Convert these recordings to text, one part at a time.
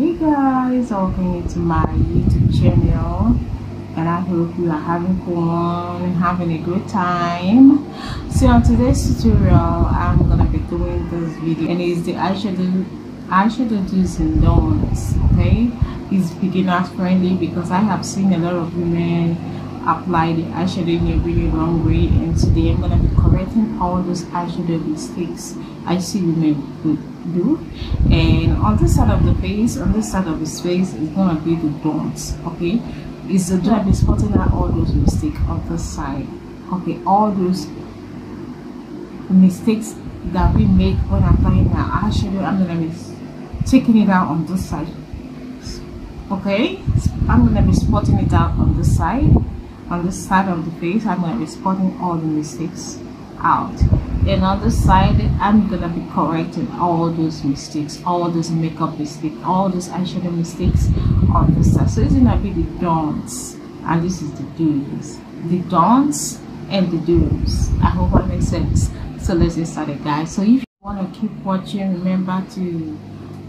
Hey guys, welcome to my YouTube channel, and I hope you are having fun and having a good time. So on today's tutorial, I'm gonna be doing this video, and it's the eyeshadow do's and don'ts. Okay, it's beginner friendly because I have seen a lot of women apply the eyeshadow in a really wrong way, and today I'm gonna be correcting all those eyeshadow mistakes I see women do. And on this side of the face, on this side of his face, is gonna be the don'ts. Okay, it's the gonna be spotting out all those mistakes on this side. Okay, all those mistakes that we make when applying our eyeshadow, I'm gonna be taking it out on this side. Okay, I'm gonna be spotting it out on this side. On this side of the face, I'm gonna be spotting all the mistakes out, and on this side I'm gonna be correcting all those mistakes, all those makeup mistakes, all those eyeshadow mistakes on this side. So it's gonna be the don'ts and this is the do's. The don'ts and the do's. I hope that makes sense. So let's get started, guys. So if you want to keep watching, remember to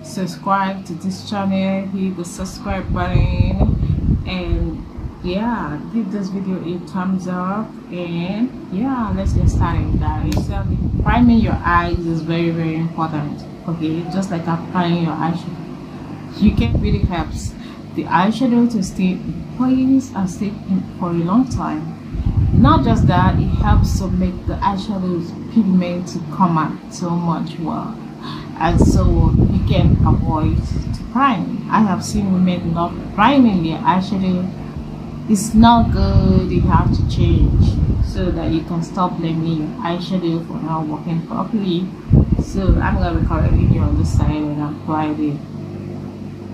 subscribe to this channel, hit the subscribe button, and yeah, give this video a thumbs up. And yeah, let's get started, guys. So priming your eyes is very important. Okay, just like applying your eyeshadow, you can really helps the eyeshadow to stay in place and stay in for a long time. Not just that, it helps to make the eyeshadow's pigment to come out so much well, and so you can avoid to prime. I have seen women not priming their eyeshadow. It's not good. You have to change so that you can stop blaming your eyeshadow for not working properly. So I'm gonna be correcting you on this side and apply it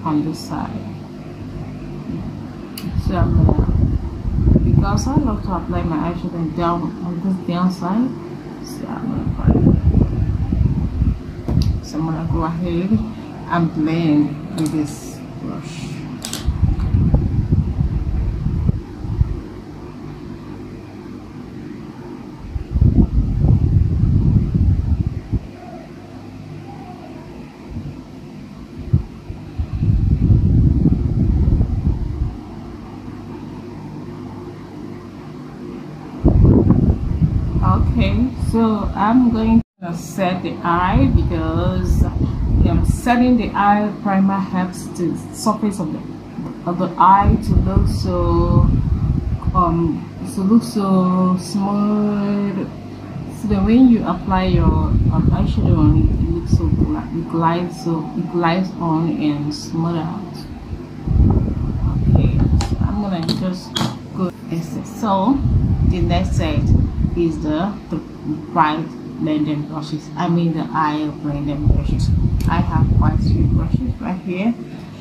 on this side. So I'm gonna, because I love to apply my eyeshadow down on this downside, so I'm gonna apply it. So I'm gonna go ahead and blend with this brush. Okay, so I'm going to set the eye because setting the eye primer helps the surface of the eye to look so smooth. So that when you apply your eyeshadow on it, it looks so it glides on and smooth out. Okay, so I'm gonna just go essence. So the next set is the bright blending brushes. I mean the eye blending brushes. I have quite a few brushes right here,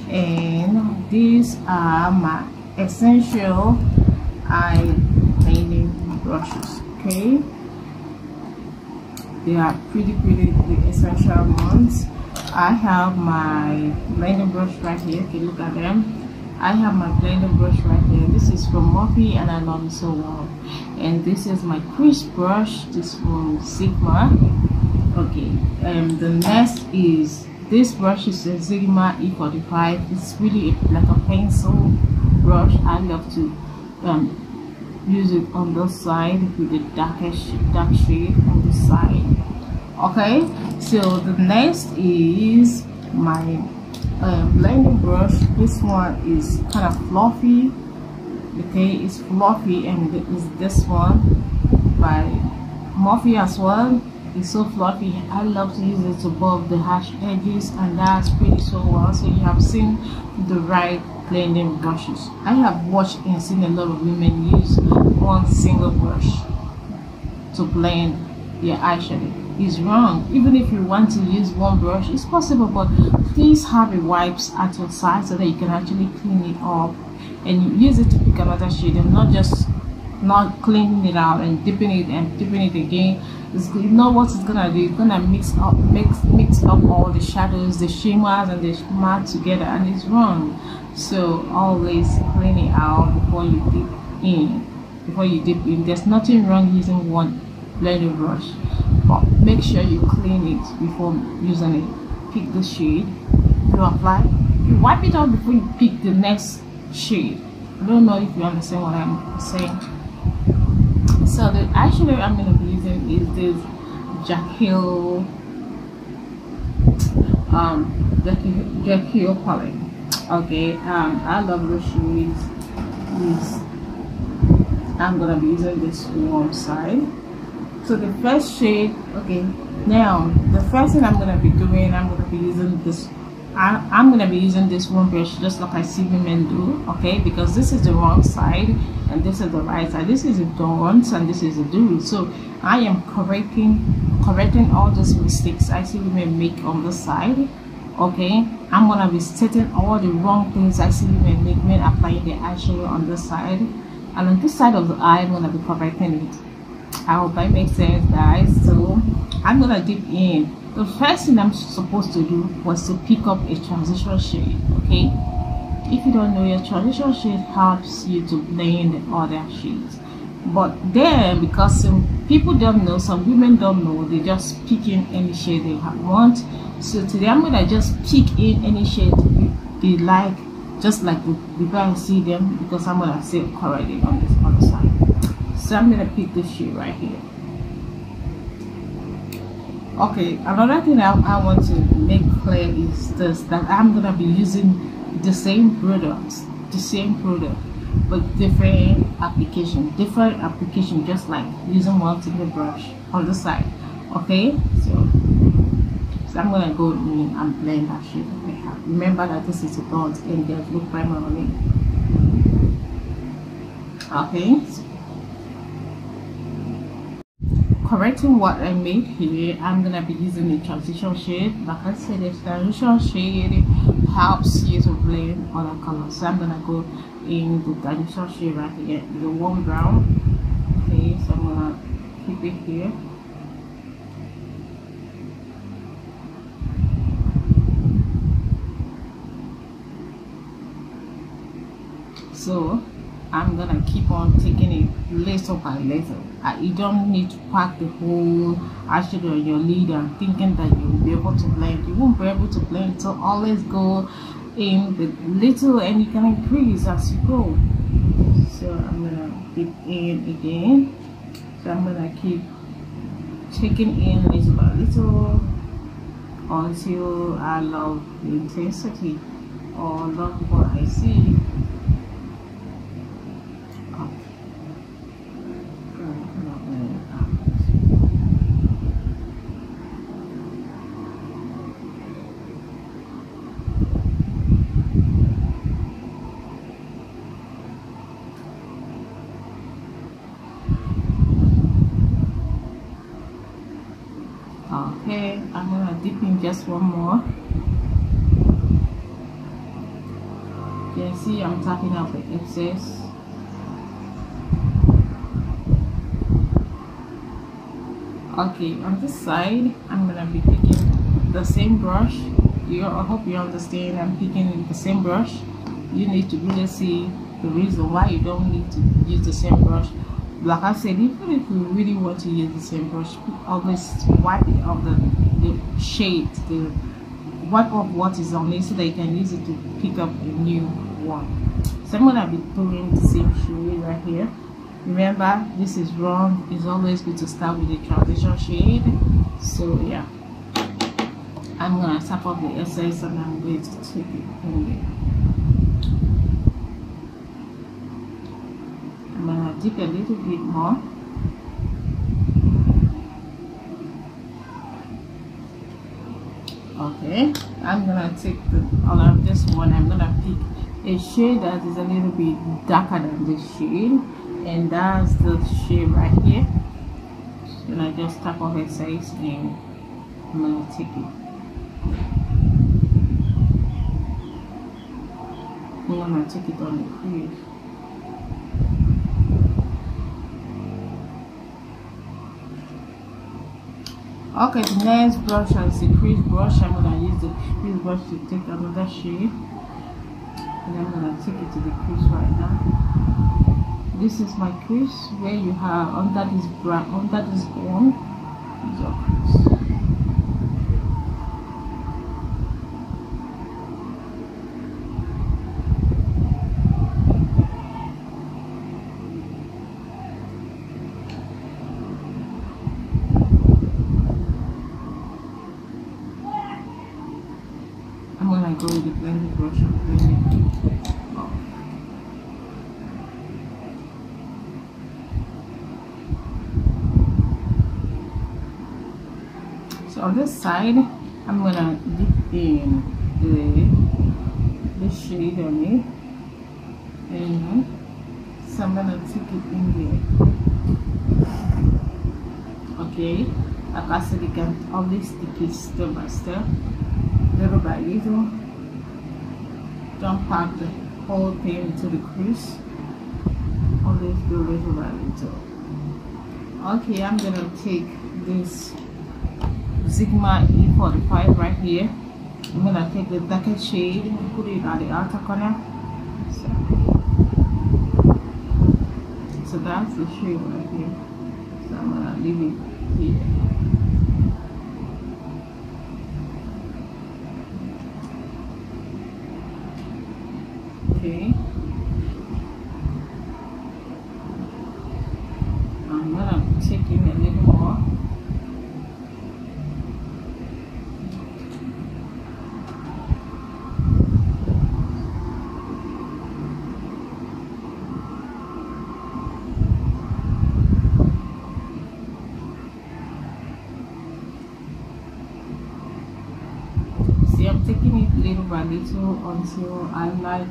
and these are my essential eye blending brushes. Okay, they are pretty the essential ones. I have my blending brush right here. Okay, look at them. I have my blending brush right here. This is from Morphe and I love it so well. And this is my crease brush. This from Sigma. Okay, the next is this brush is a Sigma E45. It's really like a pencil brush. I love to use it on this side with the dark shade on this side. Okay, so the next is my blending brush. This one is kind of fluffy. Okay, it's fluffy, and is this one by Morphe as well. It's so fluffy. I love to use it above the harsh edges, and that's pretty so well. So you have seen the right blending brushes. I have watched and seen a lot of women use one single brush to blend their eyeshadow. Is wrong. Even if you want to use one brush, it's possible, but please have a wipes at your side so that you can actually clean it up and use it to pick another shade, and not just not cleaning it out and dipping it again. It's, you know what it's gonna do? It's gonna mix up all the shadows, the shimmers and the matte together, and it's wrong. So always clean it out before you dip in. There's nothing wrong using one blending brush, but make sure you clean it before using it. Pick the shade, you apply, you wipe it off before you pick the next shade. I don't know if you understand what I'm saying. So the eyeshadow I'm going to be using is this Jack Hill palette. Okay, I love the shades. I'm gonna be using this warm side. So the first shade, okay, now the first thing I'm gonna be doing, I'm gonna be using this. I'm gonna be using this one brush just like I see women do, okay, because this is the wrong side and this is the right side. This is the dawns and this is the dewy. So I am correcting all those mistakes I see women make on the side. Okay, I'm gonna be stating all the wrong things I see women make when applying the eyeshadow on this side, and on this side of the eye I'm gonna be correcting it. I hope that makes sense, guys. So I'm gonna dip in. The first thing I'm supposed to do was to pick up a transition shade. Okay, if you don't know, your transition shade helps you to blend the other shades. But then, because some people don't know, some women don't know, they just pick in any shade they want. So today I'm gonna just pick in any shade they like, just like the way I see them, because I'm gonna say it correctly on this other side. So I'm gonna pick this shade right here. Okay, another thing I want to make clear is this, that I'm gonna be using the same product, but different application, just like using one single brush on the side. Okay, so I'm gonna go in and blend that shade that I have. Remember that this is a dot and there's no primer on it. Okay, so correcting what I made here, I'm gonna be using a transition shade. Like I said, the transition shade helps you to blend other colors. So I'm gonna go in the transition shade right here, the warm brown. Okay, so I'm gonna keep it here. So I'm gonna keep on taking it little by little. You don't need to pack the whole eyeshadow on your lid and thinking that you'll be able to blend. You won't be able to blend, so always go in with little and you can increase as you go. So I'm gonna dip in again. So I'm gonna keep taking in little by little until I love the intensity or love what I see. Okay, I'm gonna dip in just one more. You can see I'm tapping out the excess. Okay, on this side I'm gonna be picking the same brush. I hope you understand. I'm picking the same brush. You need to really see the reason why you don't need to use the same brush. Like I said, even if you really want to use the same brush, always wipe it off the shade, wipe off what is on it so that you can use it to pick up a new one. So I'm gonna be doing the same shade right here. Remember, this is wrong. It's always good to start with the transition shade. So yeah, I'm gonna tap off the excess and I'm going to take it in there. I'm gonna dip a little bit more. Okay, I'm gonna take all of this one. I'm gonna pick a shade that is a little bit darker than this shade, and that's the shade right here. And I just tap off her size and I'm gonna take it. I'm gonna take it on the crease. Okay, the next brush is the crease brush. I'm gonna use the crease brush to take another shade, and I'm gonna take it to the crease right now. This is my crease where you have under this bone is your crease. with the blending brush and blend it off. So on this side, I'm gonna dip in the shade on it, and so I'm gonna take it in there. Okay, like I said, you can always stick it step by step, little by little. Don't pack the whole thing into the crease. Always do little by little. Okay, I'm gonna take this Sigma E45 right here. I'm gonna take the darker shade and put it at the outer corner. So that's the shade right here. So I'm gonna leave it here. Okay. I'm gonna take in a little more. I'm taking it little by little until I like,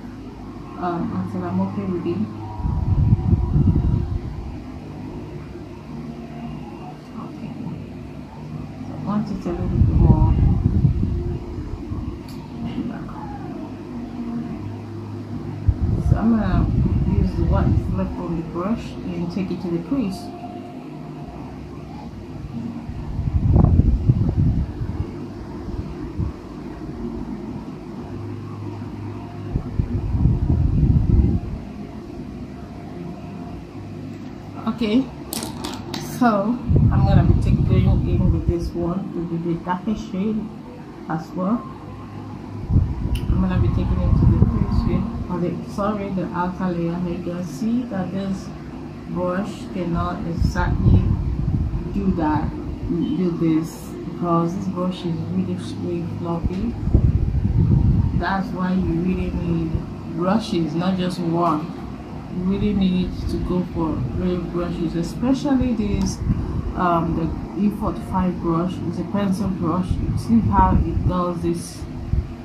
until I'm okay with it. Okay, so I want it a little bit more. So I'm gonna use what is left on the brush and take it to the crease. Okay, so I'm gonna be going in with this one with the darker shade as well. I'm gonna be taking it to the crease here, or the outer layer. You can see that this brush cannot exactly do this because this brush is really fluffy. That's why you really need brushes, not just one. You really need to go for real brushes, especially this the E45 brush is a pencil brush. You see how it does this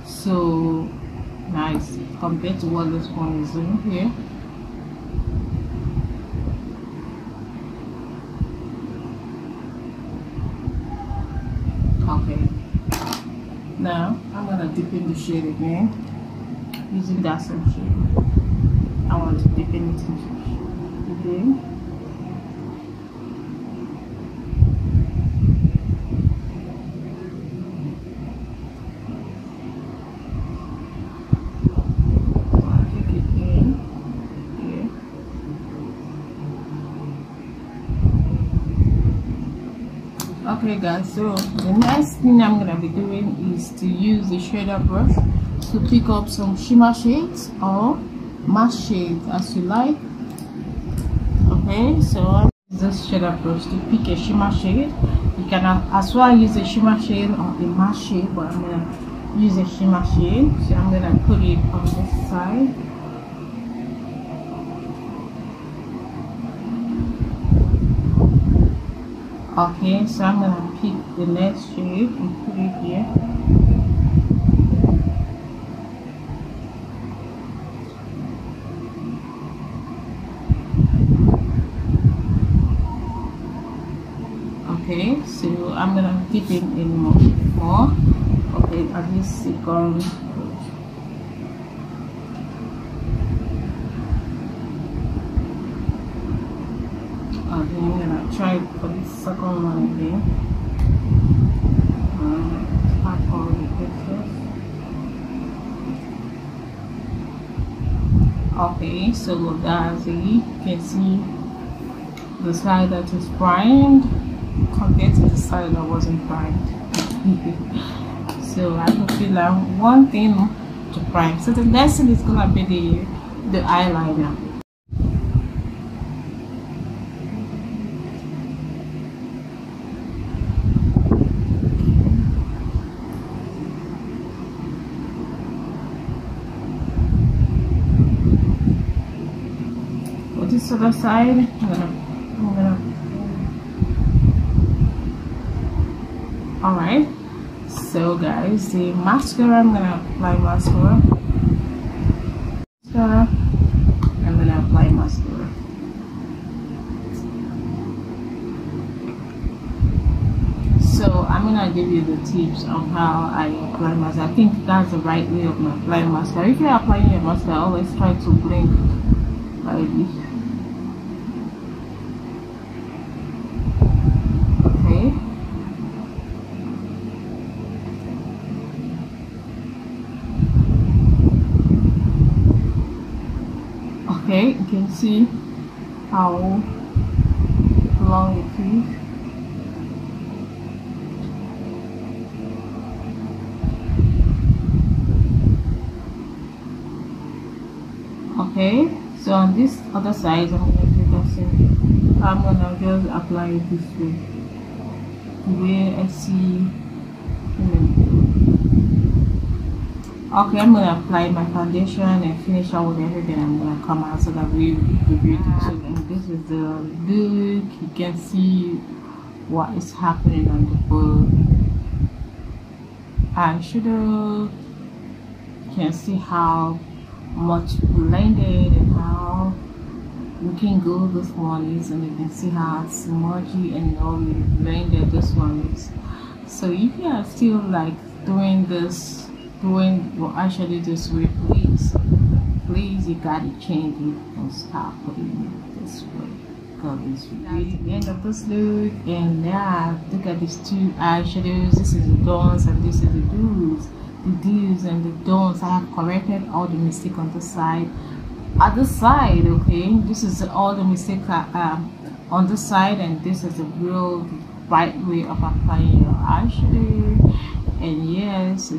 so nice compared to what this one is doing here. Okay, now I'm gonna dip in the shade again using that same shade. I want to dip in it again. I'll take it in here. Okay guys, so the next thing I'm gonna be doing is to use the shader brush to pick up some shimmer shades or matte shade as you like. Okay, so I use this shader brush to pick a shimmer shade. You can as well use a shimmer shade or a matte shade, but I'm gonna use a shimmer shade, so I'm gonna put it on this side. Okay, so I'm gonna pick the next shade and put it here. Okay, so I'm gonna dip in more. Okay, at least second. Okay, I'm gonna try for the second one again. Pack all the pictures. Okay, so that's it. You can see the side that is primed compared to the side that wasn't primed. So I will feel like one thing to prime. So the next thing is gonna be the eyeliner. this other side, alright. So guys, the mascara, I'm gonna apply mascara. I'm gonna apply mascara. So I'm gonna give you the tips on how I apply mascara. I think that's the right way of applying mascara. If you're applying your mascara, always try to blink like this. Okay, you can see how long it is. Okay, so on this other side, I'm gonna just apply it this way, the way I see. Okay, I'm gonna apply my foundation and finish out with everything. I'm gonna come out so that we review the two. And this is the look. You can see what is happening on the book. Eyeshadow. You can see how much blended and how looking good this one is, and you can see how smudgy and already blended this one is. So if you are still like doing your eyeshadow this way, please you gotta change it and start putting it this way, because it's really the end of this look. And now look at these two eyeshadows. This is the dons and this is the do's. The do's and the don'ts. I have corrected all the mistake on the side. At the side, okay, this is all the mistake on the side, and this is the real right way of applying your eyeshadow. And yes,